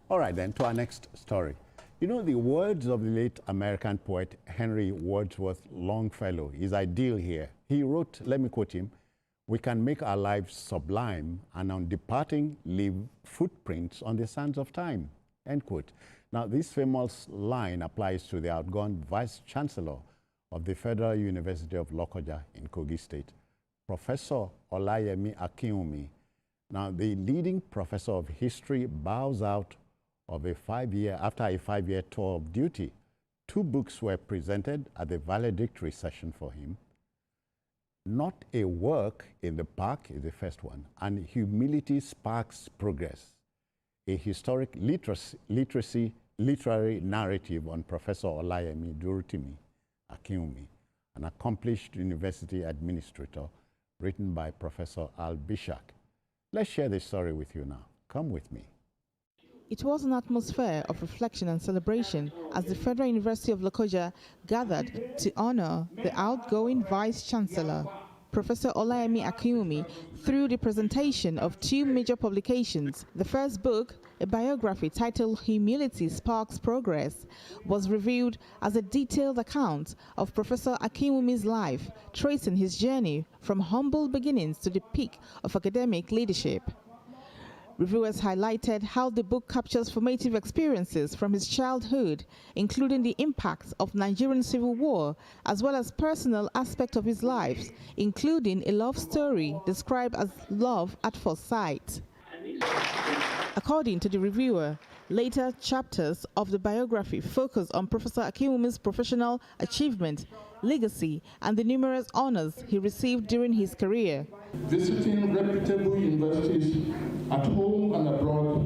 All right, then, to our next story. You know, the words of the late American poet Henry Wadsworth Longfellow is ideal here. He wrote, let me quote him, "We can make our lives sublime and on departing leave footprints on the sands of time," end quote. Now, this famous line applies to the outgone Vice Chancellor of the Federal University of Lokoja in Kogi State, Professor Olayemi Akinwumi. Now, the leading professor of history bows out of after a five-year tour of duty. 2 books were presented at the valedictory session for him. Not a Work in the Park is the first one, and Humility Sparks Progress, a historic literary narrative on Professor Olayemi Durutimi Akinwumi, an accomplished university administrator, written by Professor Al Bishak. Let's share this story with you now. Come with me. It was an atmosphere of reflection and celebration as the Federal University of Lokoja gathered to honor the outgoing Vice-Chancellor, Professor Olayemi Akinwumi, through the presentation of 2 major publications. The first book, a biography titled Humility Sparks Progress, was reviewed as a detailed account of Professor Akinwumi's life, tracing his journey from humble beginnings to the peak of academic leadership. Reviewers highlighted how the book captures formative experiences from his childhood, including the impacts of Nigerian Civil War, as well as personal aspects of his life, including a love story described as love at first sight. According to the reviewer, later chapters of the biography focus on Professor Akinwumi's professional achievement, legacy, and the numerous honors he received during his career. Visiting reputable universities at home and abroad,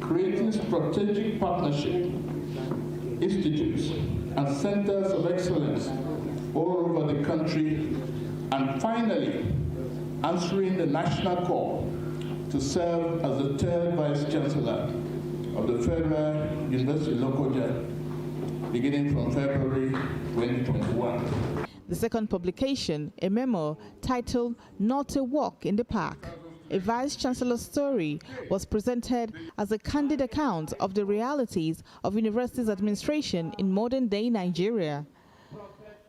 creating strategic partnership, institutes, and centers of excellence all over the country, and finally, answering the national call to serve as the 3rd Vice-Chancellor of the Federal University of Lokoja, beginning from February 2021. The second publication, a memoir titled Not a Walk in the Park, a Vice-Chancellor's story, was presented as a candid account of the realities of universities administration in modern-day Nigeria.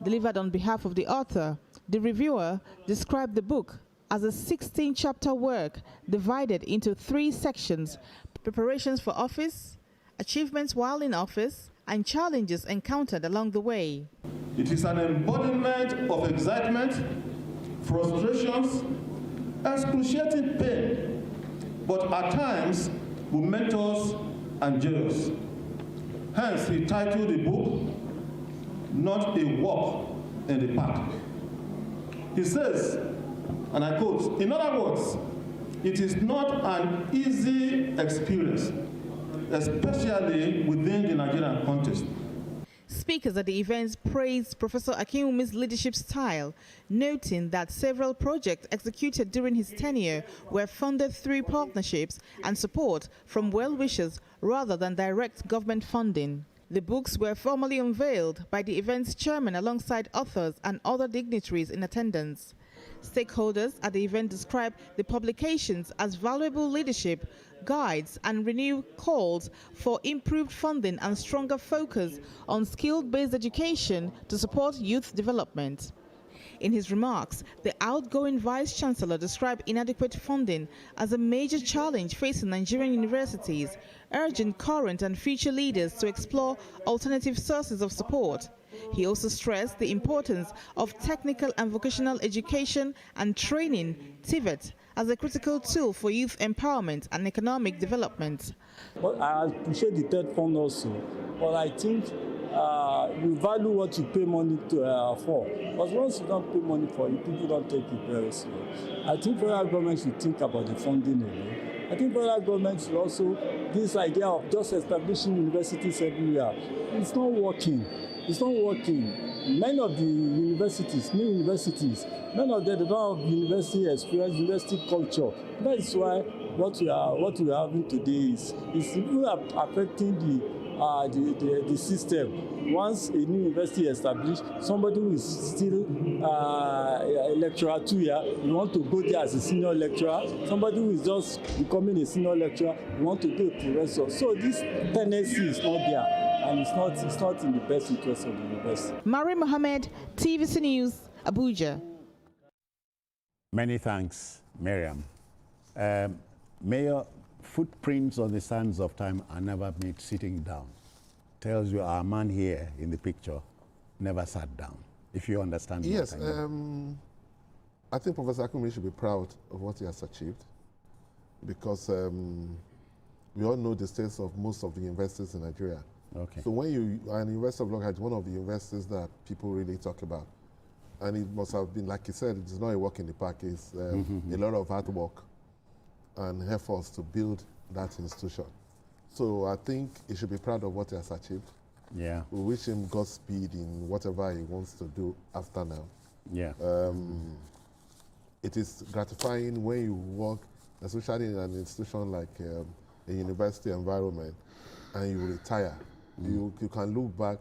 Delivered on behalf of the author, the reviewer described the book as a 16-chapter work divided into 3 sections: preparations for office, achievements while in office, and challenges encountered along the way. It is an embodiment of excitement, frustrations, excruciating pain, but at times momentous and joyous. Hence, he titled the book, Not a Walk in the Park. He says, and I quote, "In other words, it is not an easy experience, especially within the Nigerian context." Speakers at the event praised Professor Akinwumi's leadership style, noting that several projects executed during his tenure were funded through partnerships and support from well-wishers rather than direct government funding. The books were formally unveiled by the event's chairman alongside authors and other dignitaries in attendance. Stakeholders at the event described the publications as valuable leadership guides and renewed calls for improved funding and stronger focus on skill-based education to support youth development. In his remarks, the outgoing Vice-Chancellor described inadequate funding as a major challenge facing Nigerian universities, urging current and future leaders to explore alternative sources of support. He also stressed the importance of technical and vocational education and training, TVET, as a critical tool for youth empowerment and economic development. Well, I appreciate the third fund also, but I think you value what you pay money for. Because once you don't pay money for it, people don't take it very seriously. I think federal government should think about the funding alone. I think federal government should also, this idea of just establishing universities everywhere, it's not working. It's not working. Many of the universities, new universities, many of them don't have university experience, university culture. That is why what we are having today is even affecting the system. Once a new university established, somebody who is still a lecturer 2 years, you want to go there as a senior lecturer. Somebody who is just becoming a senior lecturer, you want to be a professor. So this tendency is not there, and it's not in the best interest of the university. Mari Mohammed, TVC News, Abuja. Many thanks, Miriam. Mayor, footprints on the sands of time are never made sitting down. Tells you our man here in the picture never sat down, if you understand. Yes, I think Professor Akinwumi should be proud of what he has achieved, because we all know the status of most of the universities in Nigeria. Okay. So when you are an University of Lagos, one of the universities that people really talk about, and it must have been, like he said, it's not a walk in the park, it's a lot of hard work and efforts to build that institution. So I think he should be proud of what he has achieved. Yeah. We wish him Godspeed in whatever he wants to do after now. Yeah. It is gratifying when you work, especially in an institution like a university environment, and you retire. You can look back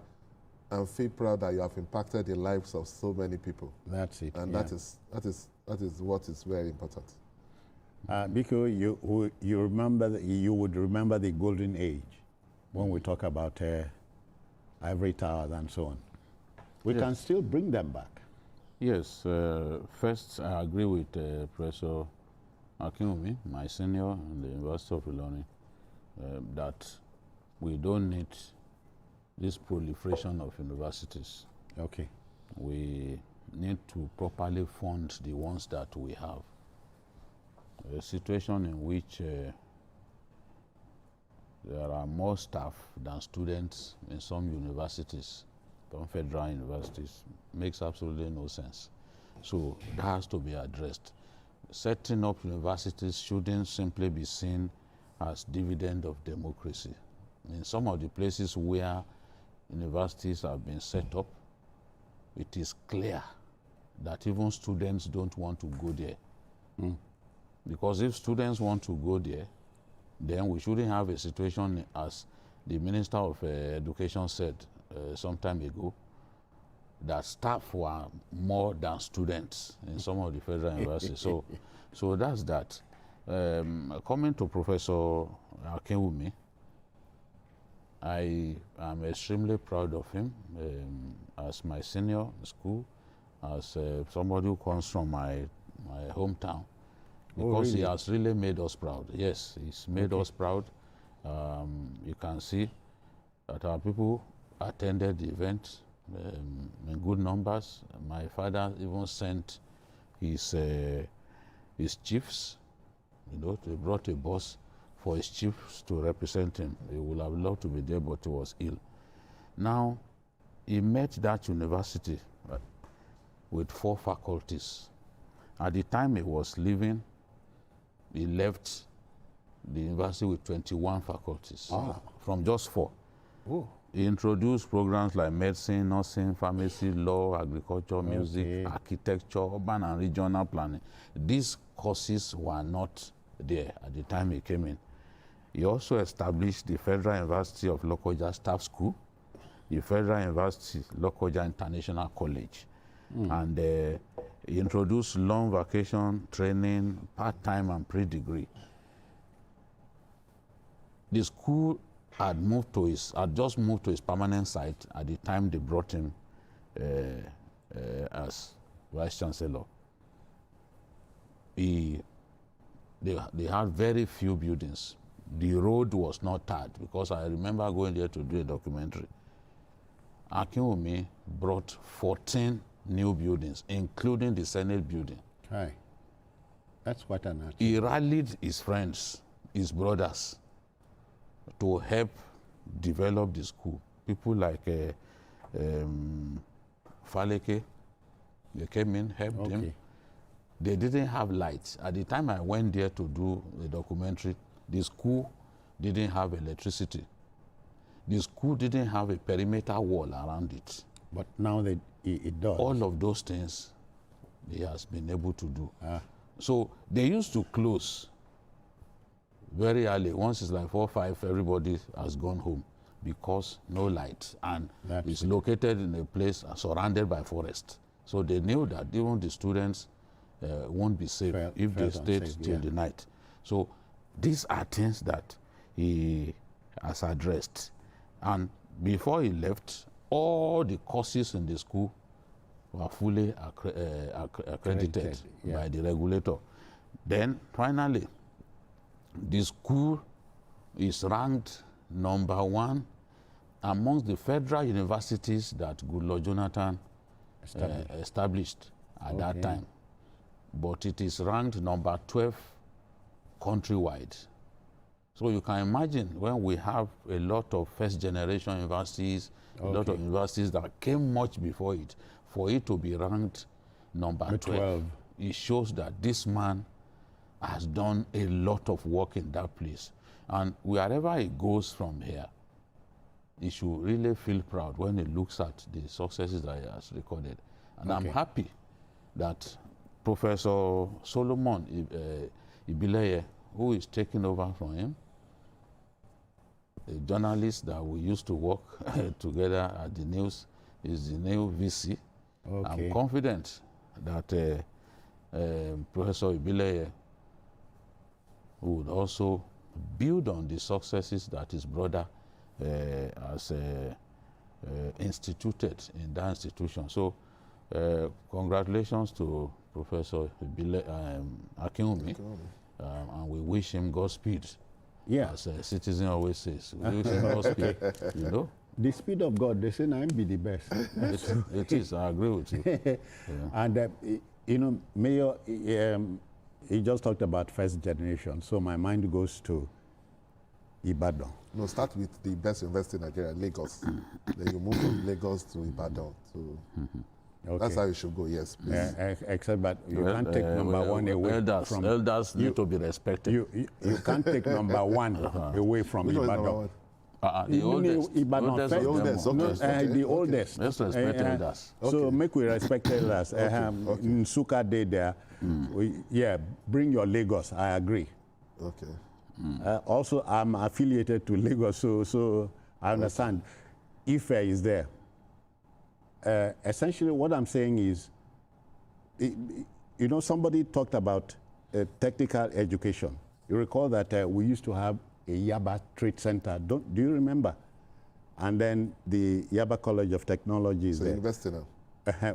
and feel proud that you have impacted the lives of so many people. That's it. And yeah. that is what is very important. Because you would remember the golden age when we talk about ivory towers and so on. We can still bring them back. Yes. First, I agree with Professor Akinwumi, my senior in the University of Ilorin, that we don't need this proliferation of universities. Okay. We need to properly fund the ones that we have. A situation in which there are more staff than students in some universities, some federal universities, makes absolutely no sense. So that has to be addressed. Setting up universities shouldn't simply be seen as dividend of democracy. In some of the places where universities have been set up, it is clear that even students don't want to go there. Because if students want to go there, then we shouldn't have a situation, as the Minister of Education said some time ago, that staff were more than students in some of the federal universities. So that's that. Coming to Professor Akinwumi, I am extremely proud of him as my senior in school, as somebody who comes from my hometown. Because he has really made us proud. Yes, he's made us proud. You can see that our people attended the event in good numbers. My father even sent his chiefs, they brought a bus for his chiefs to represent him. He would have loved to be there, but he was ill. Now, he met that university with 4 faculties. At the time he was leaving, he left the university with 21 faculties from just 4. Oh. He introduced programs like medicine, nursing, pharmacy, law, agriculture, music, architecture, urban and regional planning. These courses were not there at the time he came in. He also established the Federal University of Lokoja Staff School, the Federal University Lokoja International College, and he introduced long vacation training, part-time and pre-degree. The school had just moved to his permanent site at the time they brought him as Vice Chancellor. They had very few buildings. The road was not tarred, because I remember going there to do a documentary. Akinwumi brought 14 new buildings, including the Senate building. Hi. That's what an achievement. He rallied his friends, his brothers, to help develop the school. People like Faleke, they came in, helped him. They didn't have lights. At the time I went there to do the documentary, the school didn't have electricity. The school didn't have a perimeter wall around it. But now it does. All of those things he has been able to do. So they used to close very early. Once it's like 4 or 5, everybody has gone home because no light, and it's located in a place surrounded by forest. So they knew that even the students won't be safe if they stayed till the night. So these are things that he has addressed. And before he left, all the courses in the school were fully accredited by the regulator. Then finally, the school is ranked #1 amongst the federal universities that Goodluck Jonathan established at that time. But it is ranked #12 countrywide. So you can imagine when we have a lot of first-generation universities, a lot of universities that came much before it, for it to be ranked #12, it shows that this man has done a lot of work in that place. And wherever he goes from here, he should really feel proud when he looks at the successes that he has recorded. And I'm happy that Professor Solomon Ibileye, who is taking over from him, a journalist that we used to work together at the news, is the new VC. I'm confident that Professor Ibileye would also build on the successes that his brother has instituted in that institution. So congratulations to Professor Akinwumi, and we wish him Godspeed. Yeah. As a citizen always says, we wish him Godspeed, you know. The speed of God, they say, I'm be the best. It is, I agree with you. And, you know, Mayor, he just talked about first generation, so my mind goes to Ibadan. No, start with the best university in Nigeria, Lagos. Then you move from Lagos to Ibadan. So that's how you should go, yes, please. Except that you can't take #1 away from... Elders need to be respected. You can't take #1 away from Ibadan. The oldest. The oldest. Let's respect elders. So make we respect elders. Nsuka Day there. Bring your Lagos. I agree. Okay. Also, I'm affiliated to Lagos, so I understand. Ife is there. Essentially, what I'm saying is, you know, somebody talked about technical education. You recall that we used to have a Yaba Trade Center. Do you remember? And then the Yaba College of Technology is there. University now.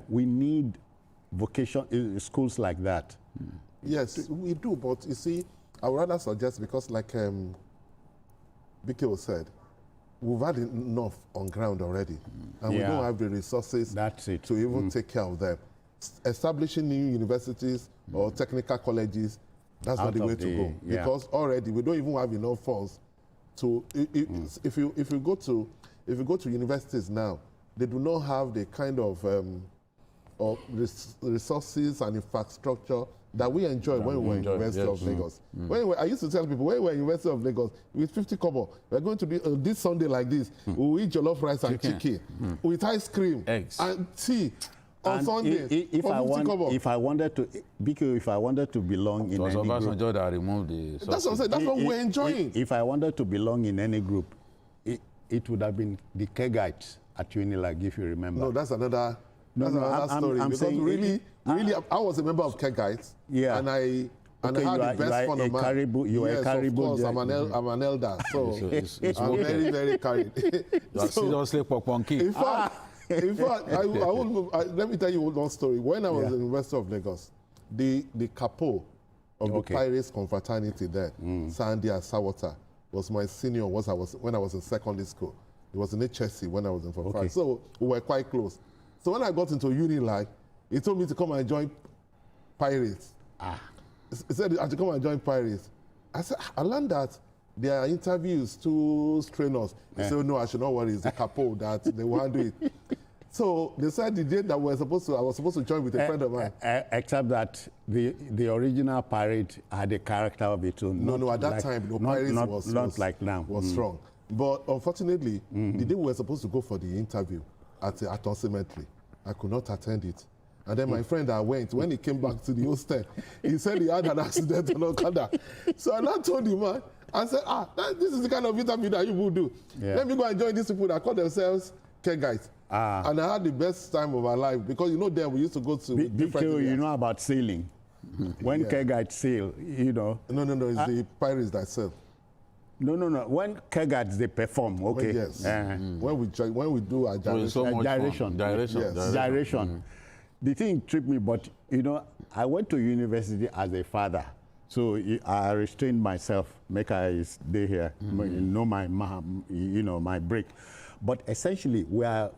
We need vocation schools like that. Yes, we do, but you see, I would rather suggest, because like BKO said, we've had enough on ground already, and we don't have the resources to even take care of them. Establishing new universities or technical colleges, that's not the way to go, because already we don't even have enough funds to. If you go to universities now, they do not have the kind of resources and infrastructure that we enjoy when we were in University of Lagos. I used to tell people, when we were in University of Lagos, with 50 kobo, we're going to do this Sunday like this. We'll eat jollof rice and chicken with ice cream, eggs, and tea. On Sunday, if I wanted to belong in any group, that removed the that's what I'm saying. That's what we're enjoying. If I wanted to belong in any group, it would have been the Kegites at Unilag, if you remember. No, that's another. That's another story. I'm saying really, I was a member of Kegites, and I had the best fun of my. You are a Caribou. Of course, I'm an elder, so I'm very, very carried. You are seriously poponki. In fact, let me tell you one story. When I was in the University of Lagos, the capo of the Pirates confraternity there, Sandy Asawata, was my senior when I was in secondary school. He was in HSC when I was in Form 5. So we were quite close. So when I got into Unilag, he told me to come and join Pirates. He said I should come and join Pirates. I said, I learned that there are interviews to trainers. He said, no, I should not worry. It's the capo that they will handle it. So they said the day that I was supposed to join with a friend of mine. Except that the original Pirate had a character of its own. No, at that time, Pirates was like now. Was strong. But unfortunately, the day we were supposed to go for the interview at Aton Cemetery, I could not attend it. And then my friend that went, when he came back to the hostel, he said he had an accident on Okada. So I now told him, man, I said, this is the kind of interview that you will do. Yeah. Let me go and join these people that call themselves care guys. And I had the best time of my life because, you know, then we used to go to different areas. You know about sailing. When care guides sail, you know. No, it's the pirates that sail. No. When care guides, they perform, okay. Yes. When we do our gyration. Gyration. The thing tripped me, but, you know, I went to university as a father. So I restrained myself, make I stay here, know my break. But essentially, we are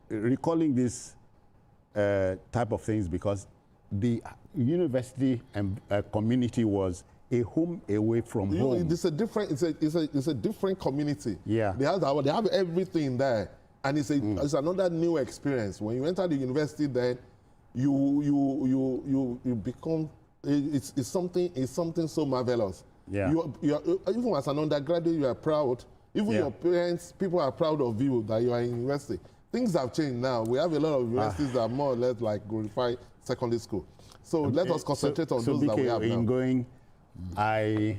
recalling this type of things because the university and community was a home away from home. It's a different community. Yeah. They have everything there, and it's another new experience. When you enter the university, then you become it's something so marvelous. Yeah. You even as an undergraduate, you are proud. Even your parents, people are proud of you that you are in university. Things have changed now. We have a lot of universities that are more or less like glorified secondary school. So let us concentrate on those that we have now. Going, I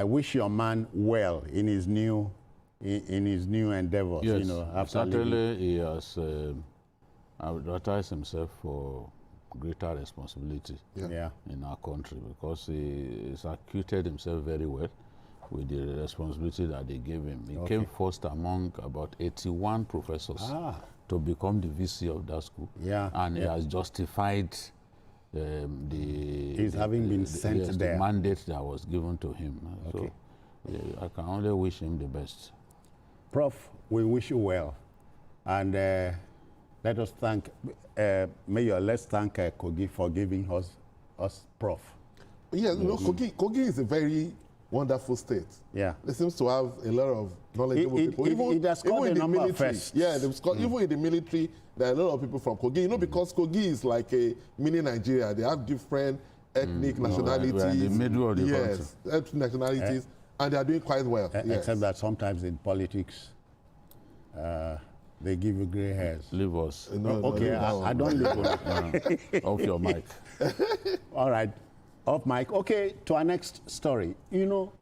wish your man well in his new endeavors. Yes, you know, after certainly he has advertised himself for greater responsibility in our country because he has acquitted himself very well with the responsibility that they gave him. He came first among about 81 professors to become the VC of that school. Yeah. And he has justified he's having been sent there. The mandate that was given to him. So I can only wish him the best. Prof, we wish you well. And let us thank, let's thank Kogi for giving us Prof. Yes, Kogi is a very wonderful state. Yeah. It seems to have a lot of knowledgeable people. It has scored a number of firsts. Yeah, even in the military, there are a lot of people from Kogi. You know, because Kogi is like a mini Nigeria. They have different ethnic nationalities. We're in the middle of the country. Ethnic nationalities, and they are doing quite well. Except that sometimes in politics, they give you gray hairs. Leave us. I don't leave. Off your mic. All right. Off mic. Okay, to our next story. You know,